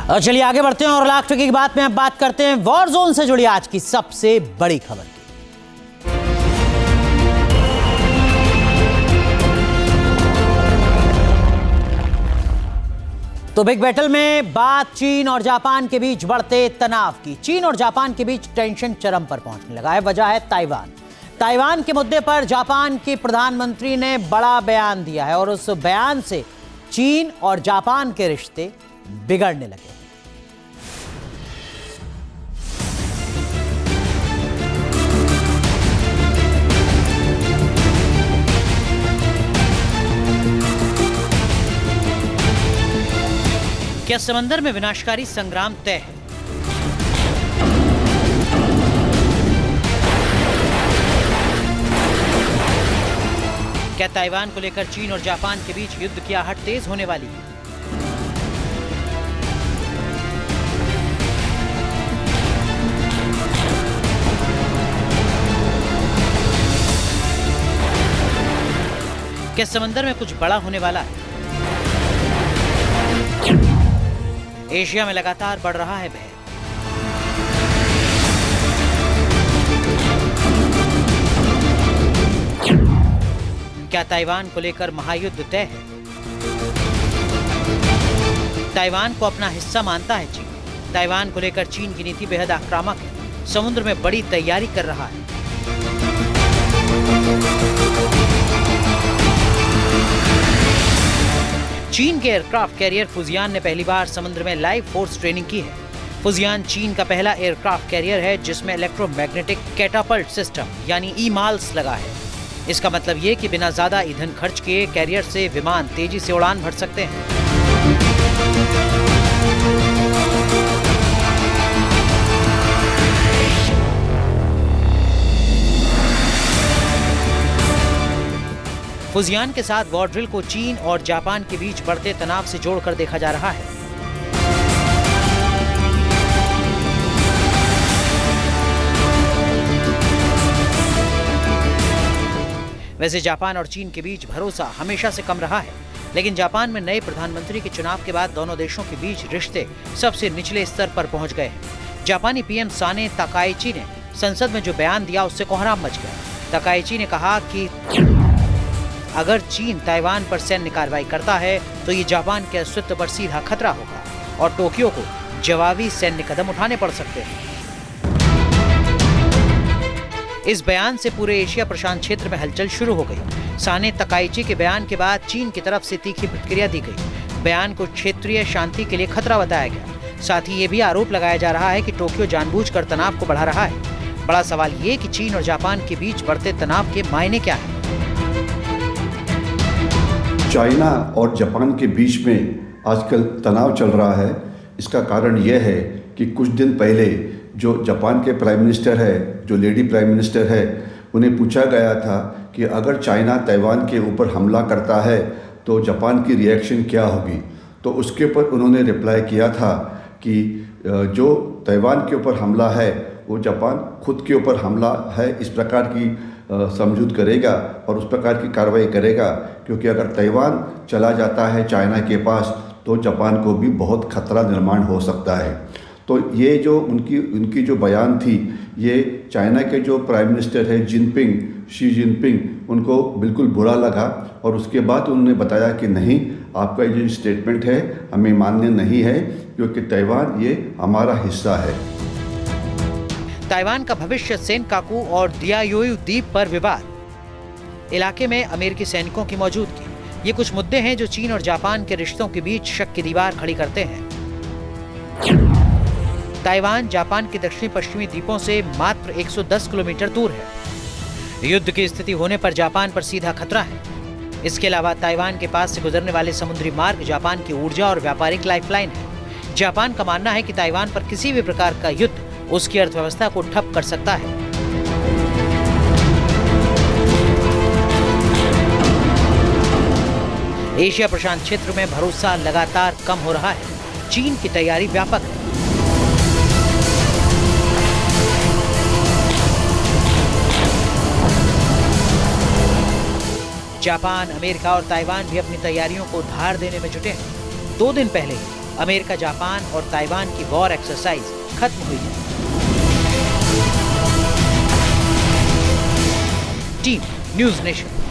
और चलिए आगे बढ़ते हैं और लाख टके की बात में अब बात करते हैं वॉर जोन से जुड़ी आज की सबसे बड़ी खबर की। तो बिग बैटल में बात चीन और जापान के बीच बढ़ते तनाव की। चीन और जापान के बीच टेंशन चरम पर पहुंचने लगा है। वजह है ताइवान। ताइवान के मुद्दे पर जापान के प्रधानमंत्री ने बड़ा बयान दिया है और उस बयान से चीन और जापान के रिश्ते बिगड़ने लगे। क्या समंदर में विनाशकारी संग्राम तय है? क्या ताइवान को लेकर चीन और जापान के बीच युद्ध की आहट तेज होने वाली है? क्या समंदर में कुछ बड़ा होने वाला है? एशिया में लगातार बढ़ रहा है भय। क्या ताइवान को लेकर महायुद्ध तय है? ताइवान को अपना हिस्सा मानता है चीन। ताइवान को लेकर चीन की नीति बेहद आक्रामक है। समुद्र में बड़ी तैयारी कर रहा है। चीन के एयरक्राफ्ट कैरियर फुजियान ने पहली बार समुद्र में लाइव फोर्स ट्रेनिंग की है। फुजियान चीन का पहला एयरक्राफ्ट कैरियर है जिसमें इलेक्ट्रोमैग्नेटिक कैटापल्ट सिस्टम यानी ईमाल्स लगा है। इसका मतलब ये कि बिना ज्यादा ईंधन खर्च किए कैरियर से विमान तेजी से उड़ान भर सकते हैं। फुजियान के साथ वॉर ड्रिल को चीन और जापान के बीच बढ़ते तनाव से जोड़कर देखा जा रहा है। वैसे जापान और चीन के बीच भरोसा हमेशा से कम रहा है, लेकिन जापान में नए प्रधानमंत्री के चुनाव के बाद दोनों देशों के बीच रिश्ते सबसे निचले स्तर पर पहुंच गए हैं। जापानी पीएम साने ताकाइची ने संसद में जो बयान दिया उससे कोहराम मच गया। ताकाइची ने कहा कि अगर चीन ताइवान पर सैन्य कार्रवाई करता है तो ये जापान के अस्तित्व पर सीधा खतरा होगा और टोक्यो को जवाबी सैन्य कदम उठाने पड़ सकते हैं। इस बयान से पूरे एशिया प्रशांत क्षेत्र में हलचल शुरू हो गई। साने ताकाइची के बयान के बाद चीन की तरफ से तीखी प्रतिक्रिया दी गई। बयान को क्षेत्रीय शांति के लिए खतरा बताया गया। साथ ही ये भी आरोप लगाया जा रहा है कि टोक्यो जानबूझकर तनाव को बढ़ा रहा है। बड़ा सवाल ये कि चीन और जापान के बीच बढ़ते तनाव के मायने क्या है? चाइना और जापान के बीच में आजकल तनाव चल रहा है। इसका कारण यह है कि कुछ दिन पहले जो जापान के प्राइम मिनिस्टर है, जो लेडी प्राइम मिनिस्टर है, उन्हें पूछा गया था कि अगर चाइना ताइवान के ऊपर हमला करता है तो जापान की रिएक्शन क्या होगी। तो उसके ऊपर उन्होंने रिप्लाई किया था कि जो ताइवान के ऊपर हमला है वो जापान खुद के ऊपर हमला है इस प्रकार की समझूत करेगा और उस प्रकार की कार्रवाई करेगा, क्योंकि अगर ताइवान चला जाता है चाइना के पास तो जापान को भी बहुत खतरा निर्माण हो सकता है। तो ये जो उनकी जो बयान थी, ये चाइना के जो प्राइम मिनिस्टर है शी जिनपिंग, उनको बिल्कुल बुरा लगा और उसके बाद उन्होंने बताया कि नहीं, आपका ये जो स्टेटमेंट है हमें मान्य नहीं है, क्योंकि ताइवान ये हमारा हिस्सा है। ताइवान का भविष्य सेनकाकू और दियाओयू द्वीप पर विवाद, इलाके में अमेरिकी सैनिकों की मौजूदगी, ये कुछ मुद्दे हैं जो चीन और जापान के रिश्तों के बीच शक की दीवार खड़ी करते हैं। ताइवान जापान के दक्षिणी पश्चिमी द्वीपों से मात्र 110 किलोमीटर दूर है। युद्ध की स्थिति होने पर जापान पर सीधा खतरा है। इसके अलावा ताइवान के पास से गुजरने वाले समुद्री मार्ग जापान की ऊर्जा और व्यापारिक लाइफलाइन है। जापान का मानना है कि ताइवान पर किसी भी प्रकार का युद्ध उसकी अर्थव्यवस्था को ठप कर सकता है। एशिया प्रशांत क्षेत्र में भरोसा लगातार कम हो रहा है। चीन की तैयारी व्यापक है। जापान, अमेरिका और ताइवान भी अपनी तैयारियों को धार देने में जुटे हैं। 2 दिन पहले अमेरिका, जापान और ताइवान की वॉर एक्सरसाइज खत्म हुई है। Team news nation.